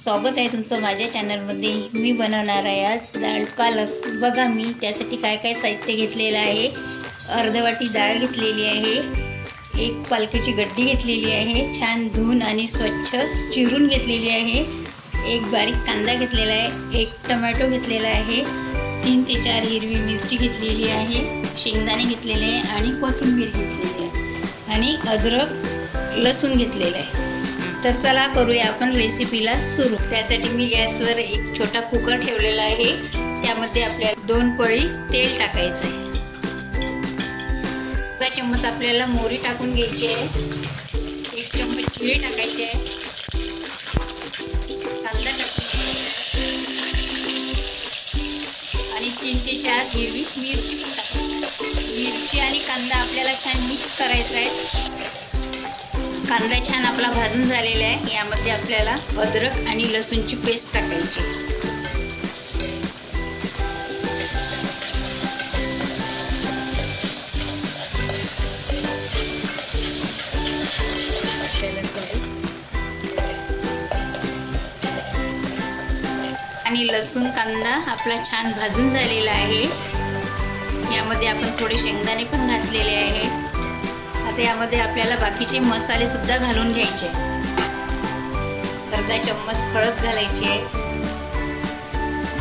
स्वागत आहे तुमचं माझ्या चॅनलमध्ये। मी बनवणार आहे आज डाळ पालक। बघा मी त्यासाठी काय काय साहित्य घेतलेलं आहे। अर्धी वाटी डाळ घेतलेली आहे, एक पालकाची गड्डी घेतलेली आहे, छान धुवून आणि स्वच्छ चिरून घेतलेली आहे, एक बारीक कांदा घेतलेला आहे, एक टोमॅटो घेतलेला आहे, 3 ते 4 हिरवी मिरची घेतलेली आहे, शेंगदाणे घेतलेले आहे आणि कोथिंबीर घेतलेली आहे आणि अद्रक लसूण घेतलेलं आहे। तर चला करूया आपण रेसिपीला सुरू। त्यासाठी मी गॅसवर एक छोटा कुकर ठेवलेला आहे, त्यामध्ये आपल्याला 2 पळी तेल टाकायचं आहे। 1 चम्मच आपल्याला मोहरी टाकून घ्यायची आहे, 1 चम्मच जिरे टाकायचे आहे, कांदा टाकून आणि 3 ते 4 हिरवी मिरची टाकायची। मिरची आणि कांदा आपल्याला छान मिक्स करायचा आहे। कांदा छान आपला भाजून झालेला आहे, यामध्ये आपल्याला अद्रक आणि लसूणची पेस्ट टाकायची। आणि लसूण कांदा आपला छान भाजून झालेला आहे, यामध्ये आपण थोडे शेंगदाणे पण घातलेले आहे। आता यामध्ये आपल्याला बाकीचे मसाले सुद्धा घालून घ्यायचे। अर्धा चम्मच हळद घालायची आहे,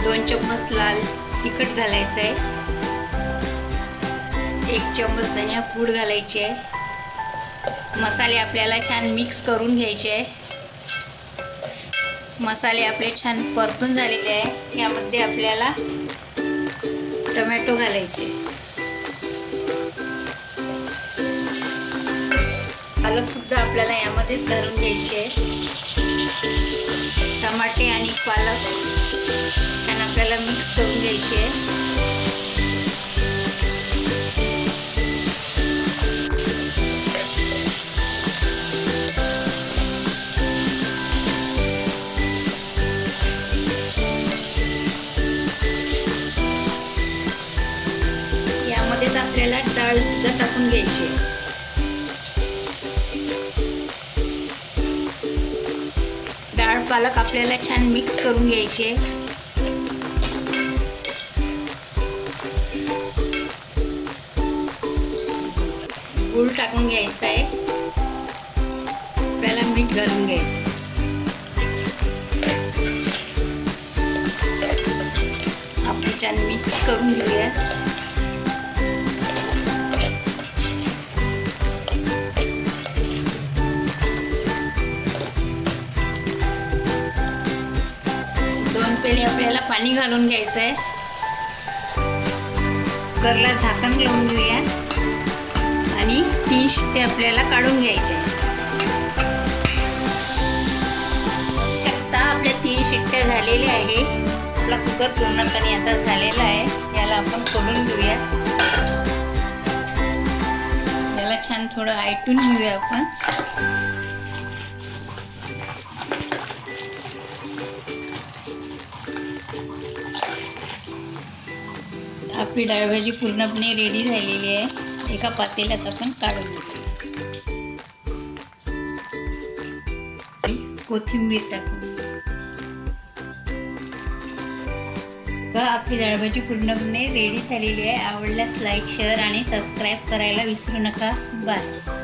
2 चम्मच लाल तिखट घालायचं आहे, 1 चम्मच धनिया पूड घालायची आहे। मसाले आपल्याला छान मिक्स करून घ्यायचे आहे। मसाले आपले छान परतून झालेले आहे, यामध्ये आपल्याला टोमॅटो घालायचे। पालक सुद्धा आपल्याला यामध्येच घालून घ्यायचे आहे। टमाटे आणि पालक छान आपल्याला मिक्स करून घ्यायचे आहे। यामध्येच आपल्याला डाळ सुद्धा टाकून घ्यायची आहे। डाळ पालक आपल्याला छान मिक्स करून घ्यायचे। गूळ टाकून घ्यायचा आहे, आपल्याला मीठ घालून घ्यायचं। आपण छान मिक्स करून घेऊया। पहिले आपल्याला पाणी घालून घ्यायचं आहे, कुकरला झाकण लावून घेऊया आणि 3 शिट्टे आपल्याला काढून घ्यायचे। आता आपल्या 3 शिट्ट्या झालेल्या आहे, आपला कुकर पूर्णपणे आता झालेला आहे। याला आपण खोलून घेऊया, याला छान थोडं आयटून घेऊया आपण। आपली डाळ भाजी पूर्णपणे रेडी झालेली आहे। एका पातेल्यात आपण काढून घेऊ, कोथिंबीर टाकून। आपली डाळ भाजी पूर्णपणे रेडी झालेली आहे। आवडल्यास लाईक, शेअर आणि सबस्क्राईब करायला विसरू नका। बाय।